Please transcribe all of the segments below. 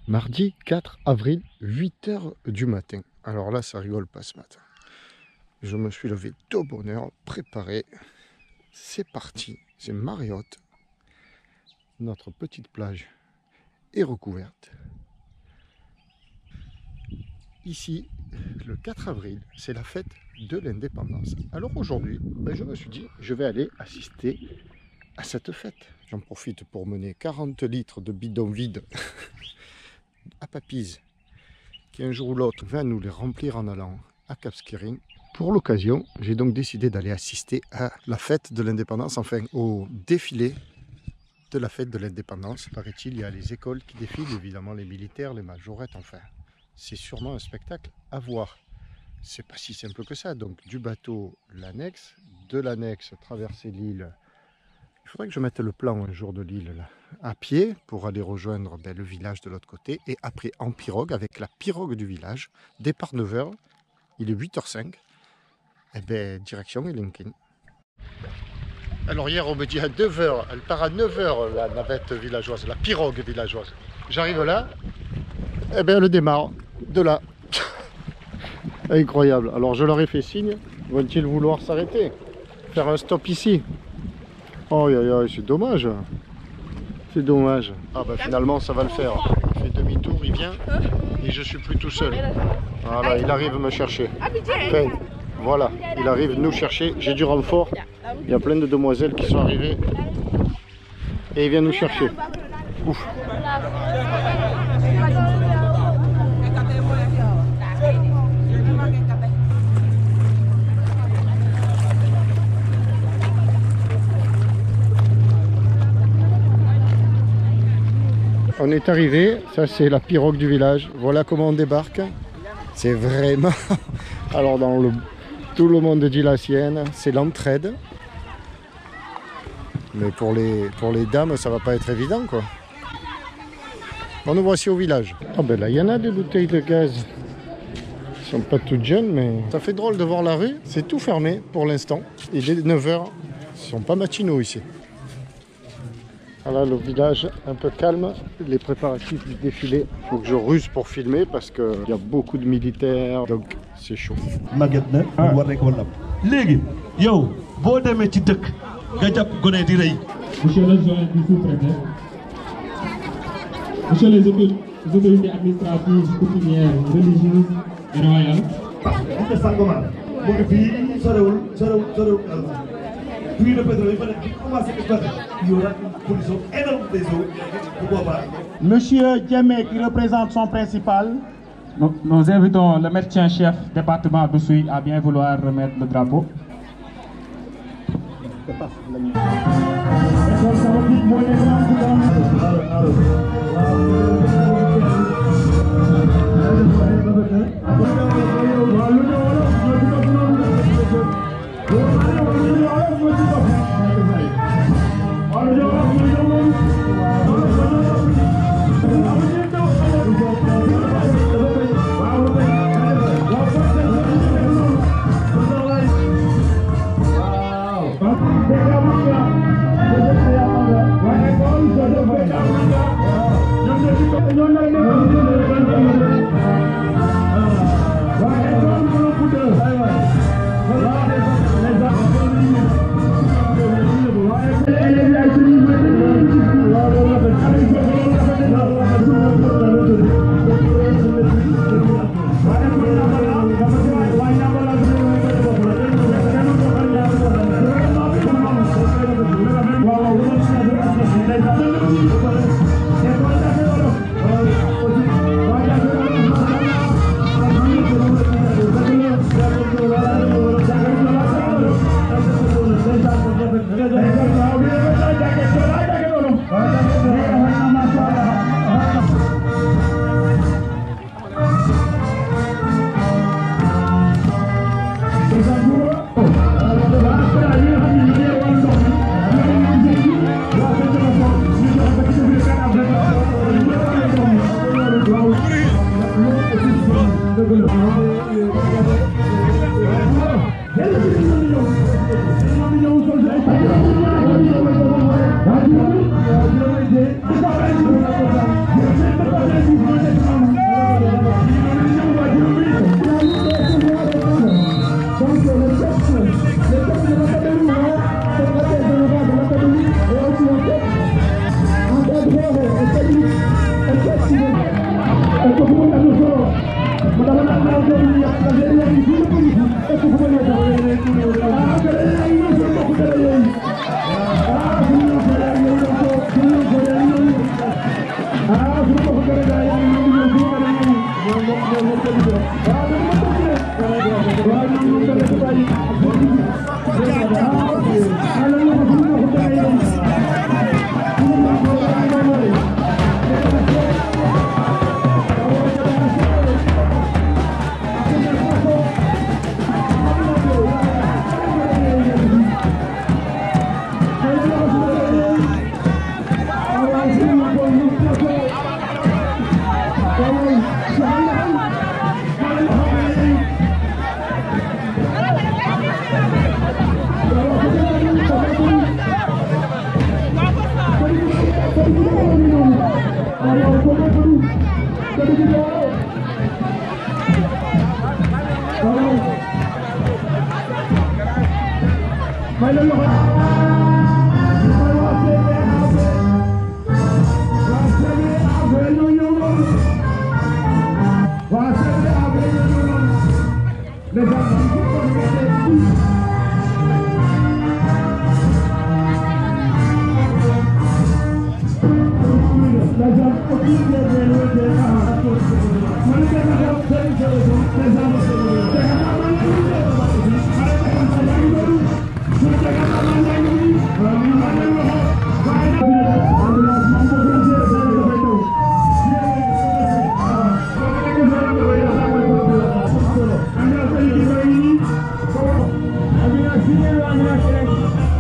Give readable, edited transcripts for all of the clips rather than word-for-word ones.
Mardi 4 avril, 8 h du matin. Alors là, ça rigole pas ce matin. Je me suis levé de bonne heure, préparé. C'est parti, c'est marée haute. Notre petite plage est recouverte. Ici, le 4 avril, c'est la fête de l'indépendance. Alors aujourd'hui, je me suis dit, je vais aller assister à cette fête. J'en profite pour mener 40 litres de bidon vide à Papise, qui un jour ou l'autre va nous les remplir en allant à Cap Skirring. Pour l'occasion, j'ai donc décidé d'aller assister à la fête de l'indépendance, enfin au défilé de la fête de l'indépendance. Paraît-il, il y a les écoles qui défilent, évidemment les militaires, les majorettes, enfin. C'est sûrement un spectacle à voir. C'est pas si simple que ça. Donc du bateau, l'annexe, de l'annexe, traverser l'île. Il faudrait que je mette le plan un jour de l'île là, à pied pour aller rejoindre le village de l'autre côté. Et après en pirogue, avec la pirogue du village, départ 9 h, il est 8 h 05. Et direction Lincoln. Alors hier on me dit à 9 h, elle part à 9 h la navette villageoise, la pirogue villageoise. J'arrive là, elle démarre de là. Incroyable. Alors je leur ai fait signe, vont-ils vouloir s'arrêter, faire un stop ici? Oh c'est dommage. C'est dommage. Ah finalement ça va le faire. Il fait demi-tour, il vient et je suis plus tout seul. Voilà, il arrive me chercher. Enfin, voilà, il arrive nous chercher. J'ai du renfort. Il y a plein de demoiselles qui sont arrivées. Et il vient nous chercher. Ouf. On est arrivé, ça c'est la pirogue du village, voilà comment on débarque. C'est vraiment... Alors tout le monde dit la sienne, c'est l'entraide. Mais pour les dames, ça va pas être évident quoi. Bon, nous voici au village. Ah là, il y en a des bouteilles de gaz. Elles sont pas toutes jeunes, mais... Ça fait drôle de voir la rue, c'est tout fermé pour l'instant. Il est 9 h, ils sont pas matinaux ici. Voilà le village un peu calme, les préparatifs du défilé. Il faut que je ruse pour filmer parce qu'il y a beaucoup de militaires, donc c'est chaud. Monsieur le joint du sous-préfet, monsieur les autorités administratives, coutumières, religieuses et royales. Puis le pétrole, il faut commencer à faire. Il y aura une pollution énorme des eaux. Pourquoi pas? Monsieur Djemé qui représente son principal. Nous invitons le médecin-chef département d'Oussouye à bien vouloir remettre le drapeau.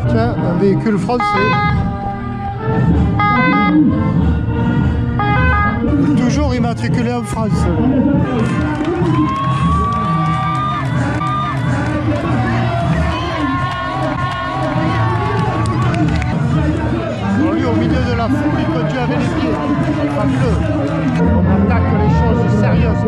Tiens, un véhicule français. Toujours immatriculé en France. Lui, au milieu de la foule, il conduit avec les pieds. C'est fabuleux. On attaque les choses sérieuses.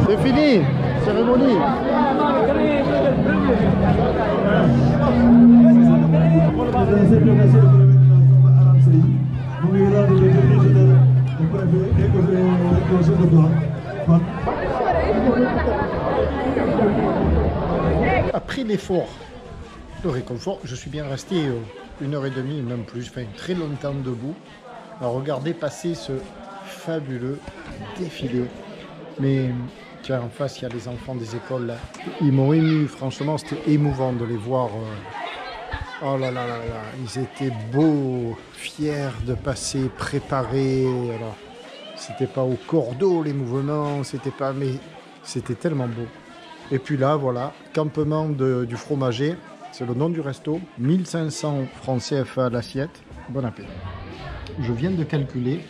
C'est fini, cérémonie. Après l'effort, le réconfort, je suis bien resté 1h30, même plus, enfin très longtemps debout, à regarder passer ce fabuleux défilé. Mais tiens, en face, il y a les enfants des écoles là. Ils m'ont ému, franchement, c'était émouvant de les voir. Oh là là là là, ils étaient beaux, fiers de passer, préparés. Alors, c'était pas au cordeau les mouvements, c'était pas, mais c'était tellement beau. Et puis là, voilà, campement du fromager, c'est le nom du resto, 1500 francs CFA l'assiette. Bon appétit. Je viens de calculer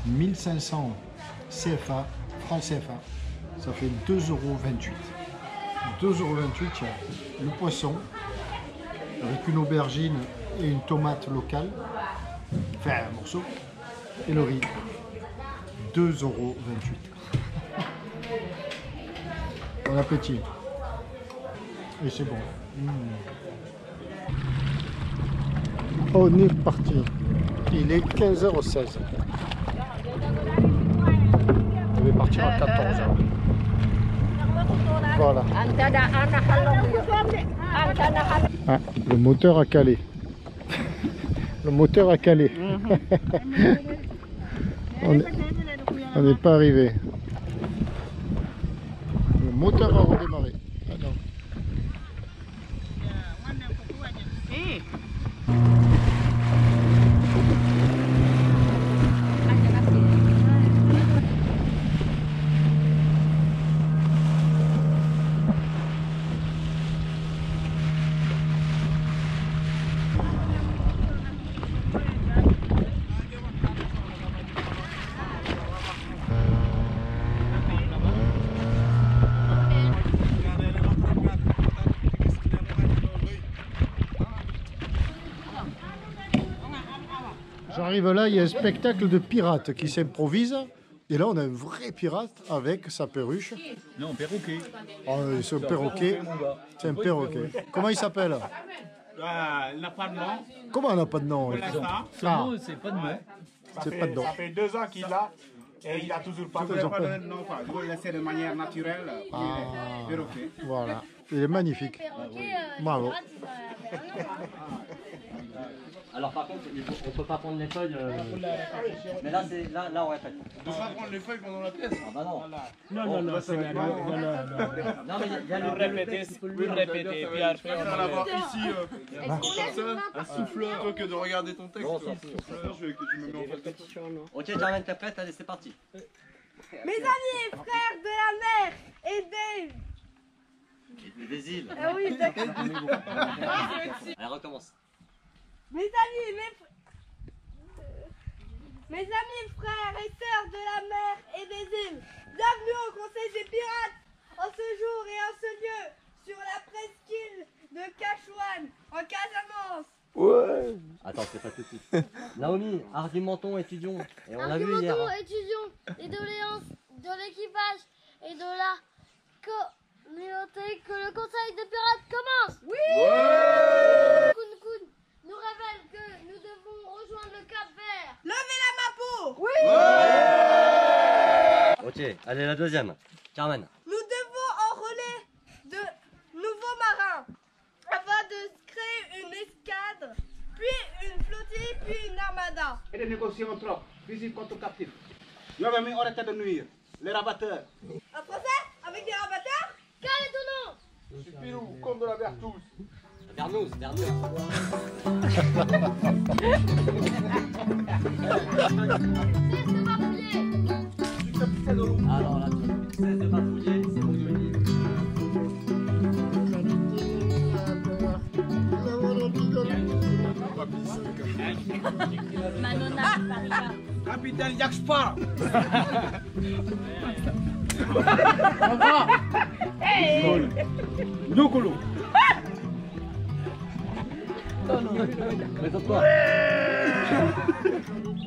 1500 CFA, francs CFA, ça fait 2,28 €. 2,28 €, il y a le poisson, avec une aubergine et une tomate locale, enfin un morceau, et le riz. 2,28 €. Bon appétit. Et c'est bon. On est parti. Il est 15h16. On devait partir à 14h. Voilà. Ah, le moteur a calé. Le moteur a calé. On n'est pas arrivé. Le moteur a redémarré. Ah non. arrive là, il y a un spectacle de pirates qui s'improvise. Et là, on a un vrai pirate avec sa perruche. Non, perroquet. Oh, c'est un perroquet. C'est un perroquet. Comment il s'appelle? Il n'a pas de nom. Comment on n'a pas de nom? Pour l'instant. Son nom, c'est pas de nom. C'est pas de nom. Ça fait 2 ans qu'il l'a. Et il a toujours pas donné de nom. Il essaie de manière naturelle. Perroquet. Voilà. Il est magnifique. Bravo. Alors par contre, on peut pas prendre les feuilles. Mais là, là on répète. On peut pas prendre les feuilles pendant la pièce. Ah bah non. Non, c'est la Non mais il y a le répéter, puis après On va avoir ici comme ça, un souffleur. Plutôt que de regarder ton texte, un souffleur, je me mets en face. Ok, Carmen, t'es prête? Allez, c'est parti. Mes amis et frères de la mer et Des îles. Ah oui, d'accord. Allez, recommence. Mes amis, mes amis, frères et sœurs de la mer et des îles, bienvenue au Conseil des pirates, en ce jour et en ce lieu, sur la presqu'île de Cachouane, en Casamance. Ouais. Attends, c'est pas tout de suite. Naomi, argumentons, étudions. Et on a vu hier. Argumentons, étudions les doléances de l'équipage et de la communauté que le Conseil des pirates commence. Oui. Kun Kun nous révèle que nous devons rejoindre le Cap Vert. Levez la main pour. Oui. Ok, allez, la deuxième. Carmen. Nous devons enrôler de nouveaux marins afin de créer une escadre, puis une flottille, puis une armada. Et de négocier en trop. Visite contre captif. Nous avons mis arrêté de nuire. Les rabatteurs. Un français avec des rabatteurs. Quel est ton nom? Spirou, comme de la Bertouze. Vernouz, Vernouz. Cesse de bafouiller. Alors là, tu cesse de bafouiller, c'est mon joli. Manona, Paria. Capitaine Jack Sparrow. Nukulu. Présente-toi.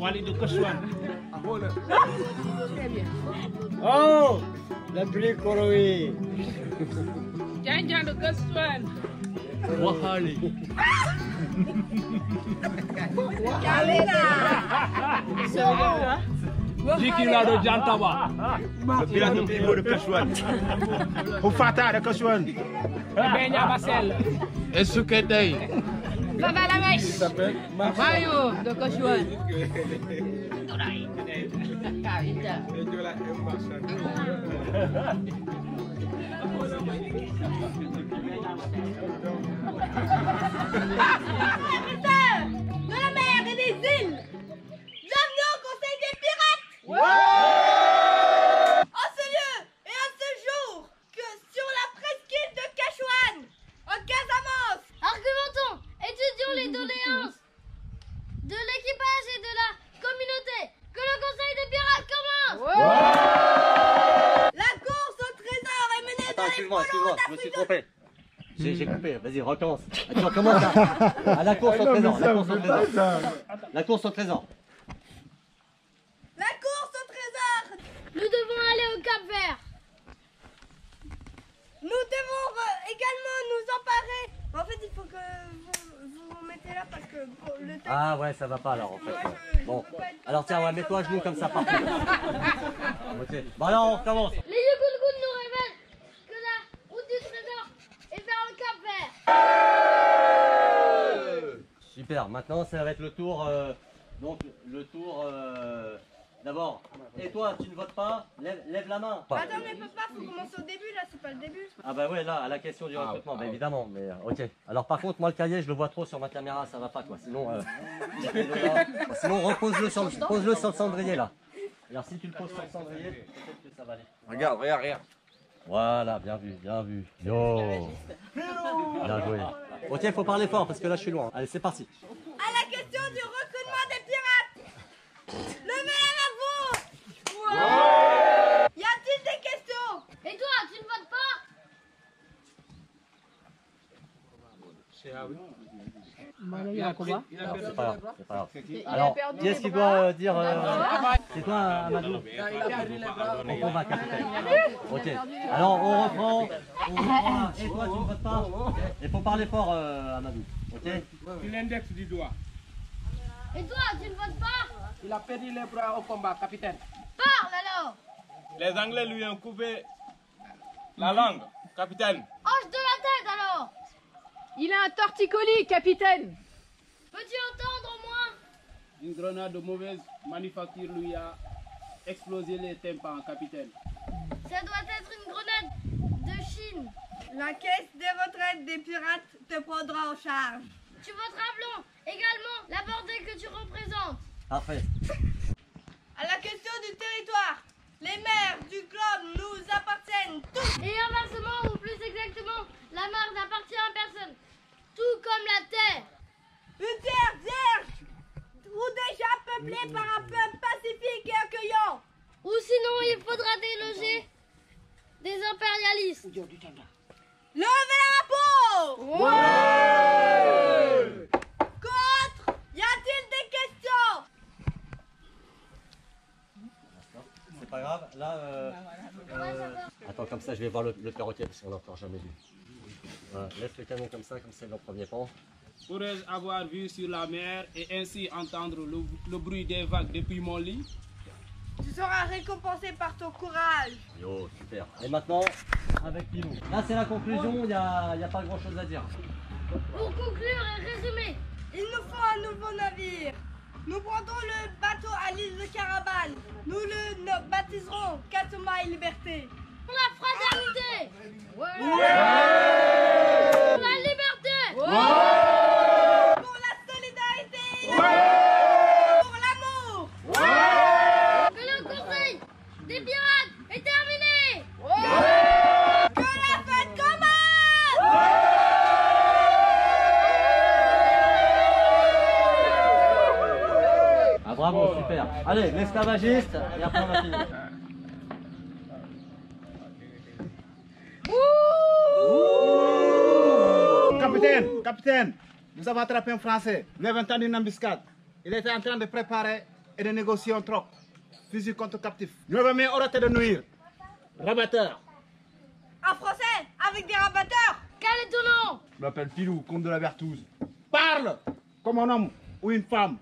Wali de Koswan. Oh, la pluie Koroui. Jangan de Koswan. Wahali. Jikila de Jantawa. Le pirate de Pivo de Koswan. Hufata de Koswan. Benya Basel. Et ce que t'es? Baba la mèche. Mayo de Koswan. Serviteurs de la mer et des îles, bienvenue au Conseil des pirates. En ce lieu et en ce jour, que sur la presqu'île de Cachouane, en Casamance. Argumentons, étudions les doléances de l'équipage et de la communauté que le Conseil des pirates commence. La course au trésor est menée Attends, dans les excuse-moi, colons je me suis d'Afrique de trompé. J'ai coupé, vas-y, recommence. Tu recommences à la course au trésor. La course au trésor. La course au trésor. La course au trésor. Nous devons aller au Cap Vert. Nous devons également nous emparer. En fait, il faut que vous vous mettez là parce que pour le texte. Ah ouais, ça va pas alors en fait. Ouais. Bon, alors tiens, ouais, mets-toi à genoux comme ça partout. Ok. Bon alors on recommence. Les Yukulkun nous révèlent que la route du trésor est vers le Cap Vert. Super, maintenant ça va être le tour. Donc le tour. D'abord, et toi, tu ne votes pas? Lève la main. Attends, mais papa, faut commencer au début là, c'est pas le début. Ah bah ouais, là, à la question du recrutement, bah évidemment, mais ok. Alors par contre, moi le cahier, je le vois trop sur ma caméra, ça va pas quoi. Sinon, sinon repose-le sur, pose-le sur le cendrier là. Alors si tu le poses sur le cendrier, peut-être que ça va aller. Regarde, regarde, regarde. Voilà, bien vu, bien vu. Yo. Bien joué. Ok, il faut parler fort parce que là je suis loin. Allez, c'est parti. À la question du recrutement des pirates, levez la main vous. Y a-t-il des questions? Et toi, tu ne votes pas? C'est pas grave, c'est pas grave. Alors, qui est-ce qui doit dire c'est toi, Amadou? On combat, capitaine. Ok. Alors, on reprend. Et toi, tu ne votes pas? Il faut parler fort, Amadou. Ok. Tu l'index du doigt. Et toi, tu ne votes pas? Il a perdu les bras au combat, capitaine. Parle alors! Les Anglais lui ont coupé la langue, capitaine. Hoche de la tête alors! Il a un torticolis, capitaine. Peux-tu entendre au moins? Une grenade de mauvaise manufacture lui a explosé les tympans, capitaine. Ça doit être une grenade de Chine. La caisse de retraite des pirates te prendra en charge. Tu voteras blanc. Également, la bordée que tu représentes. Parfait. À la question du territoire, les mers du globe nous appartiennent tous. Et inversement, ou plus exactement, la mer n'appartient à personne. Tout comme la terre. Une terre vierge ou déjà peuplée par un peuple pacifique et accueillant. Ou sinon, il faudra déloger des impérialistes. Levez la peau. Ouais. Contre, y a-t-il des questions? C'est pas grave. Là, attends, comme ça, je vais voir le perroquet parce qu'on l'a encore jamais vu. Voilà. Laisse le canon comme ça, c'est le premier pan. Pourrais-je avoir vu sur la mer et ainsi entendre le bruit des vagues depuis mon lit? Tu seras récompensé par ton courage. Yo, super. Et maintenant, avec Pilou. Là, c'est la conclusion, il n'y a pas grand chose à dire. Pour conclure et résumer, Il nous faut un nouveau navire. Nous prendrons le bateau à l'île de Caravane. Nous le baptiserons Katuma et Liberté. pour la fraternité, pour la liberté, Pour la solidarité. Pour l'amour. que le conseil des pirates est terminé. Que la fête commence. Ah bravo, super. Allez, l'esclavagiste, et après on va finir. Capitaine, nous avons attrapé un Français. Nous avons entendu une embuscade. Il était en train de préparer et de négocier un troc. Fusil contre captif. Nous avons mis hors de nuire. Rabatteur. Un Français avec des rabatteurs. Quel est ton nom? Je m'appelle Pilou, comte de la Bertouze. Parle comme un homme ou une femme.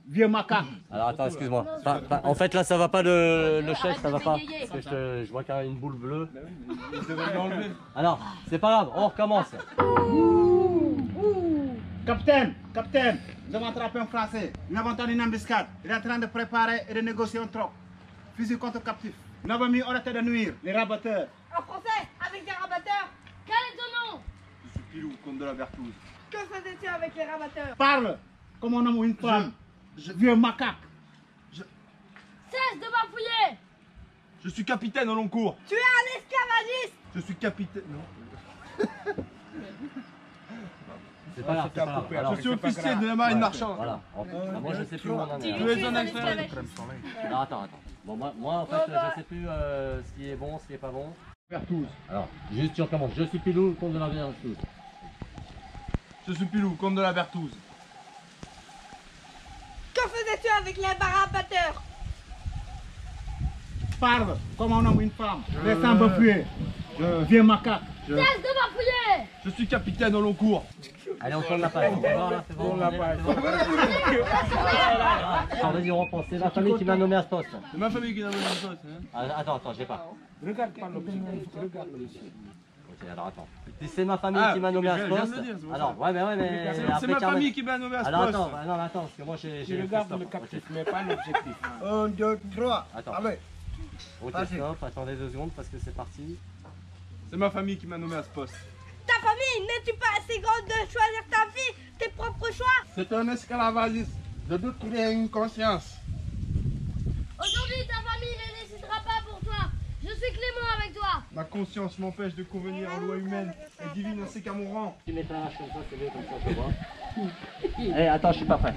Vieux macaque. Alors attends, excuse-moi. En fait là ça va pas le chèque, ça va pas. Parce que je vois qu'il y a une boule bleue. Il devait l'enlever. Alors, c'est pas grave, on recommence. Capitaine, nous avons attrapé un Français. Nous avons entendu une embuscade. Il est en train de préparer et de négocier un troc. Fusil contre captif. Nous avons mis hors de nuire les rabatteurs. Un Français avec des rabatteurs. Quel est ton nom? Je suis Pilou, comte de la Bertouze. Que faisais-tu avec les rabatteurs? Parle comme un homme ou une femme. Vieux macaque. Cesse de bafouiller. Je suis capitaine au long cours. Tu es un esclavagiste. Je suis capitaine. Non. C'est pas grave, c'est pas grave. Alors, Je suis officier de la marine marchande. voilà. Moi je sais plus où on en est. Tu es un esclave. Alors attends. Bon, moi en fait je sais plus ce qui est bon, ce qui est pas bon. Bertouze. Alors, juste tu recommences. Je suis Pilou, comte de la Bertouze. Je suis Pilou, comte de la Bertouze. Que faisais-tu avec les rabatteurs? Parle comme un homme ou une femme. Les sans bafouiller. Vieux macaque. Cesse de bafouiller. Je suis capitaine au long cours. Allez, on tourne la page. C'est bon, là, c'est bon. Alors, vas-y, on reprend. C'est ma famille qui m'a nommé à ce poste. C'est ma famille qui m'a donné ça. Attends, j'ai pas. Regarde pas le regarde le ciel. Ok, alors attends. Si c'est ma famille qui m'a nommé à ce je viens de poste. le dire, c'est pour Alors, ça. mais. C'est ma famille qui m'a nommé à ce Alors poste. attends, non, attends, parce que moi j'ai. Tu regardes le captif, mais pas l'objectif. 1, 2, 3. Attends. Allez. Ok, stop, attendez 2 secondes parce que c'est parti. C'est ma famille qui m'a nommé à ce poste. Ta famille, n'es-tu pas assez grande de choisir ta vie, tes propres choix? C'est un esclavagiste. Je doute qu'il ait une conscience. Aujourd'hui, ta famille ne décidera pas pour toi. Je suis clément avec toi. Ma conscience m'empêche de convenir en loi humaine et divine ainsi qu'à mon rang. Tu mets ta hache comme ça, c'est mieux, comme ça je vois. Eh, attends, je suis pas prêt.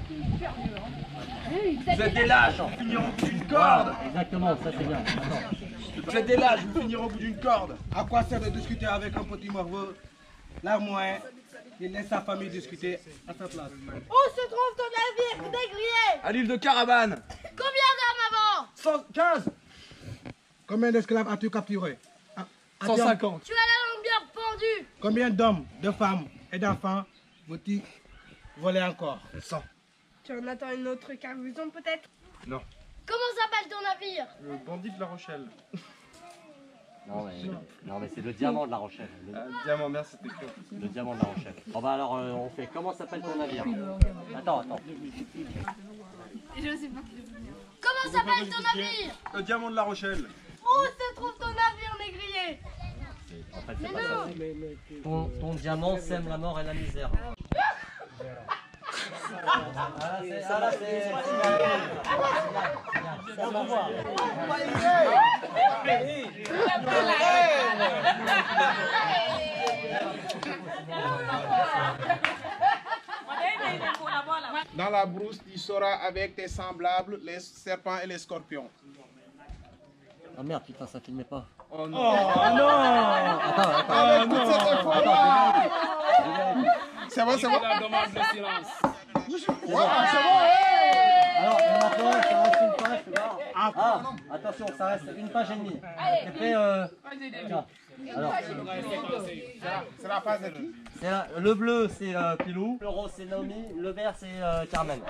Vous êtes des lâches, vous finirez au bout d'une corde. Exactement, ça c'est bien. Attends. Vous êtes des lâches, vous finirez au bout d'une corde. À quoi sert de discuter avec un petit morveux? L'armoire il laisse sa famille discuter à sa place. Où se trouve ton navire négrier? À l'île de Caravane. Combien d'armes avant? 115. Combien d'esclaves as-tu capturés? 150. Tu as la langue bien pendue. Combien d'hommes, de femmes et d'enfants veux-tu voler encore? 100. Tu en attends une autre cargaison peut-être? Non. Comment s'appelle ton navire? Le bandit de La Rochelle. Non mais c'est le diamant de La Rochelle. Diamant, merde, c'était chaud. Le diamant de La Rochelle. Bon bah alors on fait comment s'appelle ton navire? Attends. Comment s'appelle ton navire? Le diamant de La Rochelle. Où se trouve ton navire négrier? En fait c'est pas ça. Ton diamant sème la mort et la misère. Dans la brousse, tu seras avec tes semblables, les serpents et les scorpions. Oh merde, putain, ça filmait pas. Oh non. Attends. C'est bon, c'est bon. La demande de silence. Alors, maintenant, ça reste une page, tu vois. Ah, attention, ça reste une page et demie. Et puis, tiens. Alors, C'est la phase de qui? le bleu, c'est Pilou. Le rose, c'est Naomi. Le vert, c'est Carmen.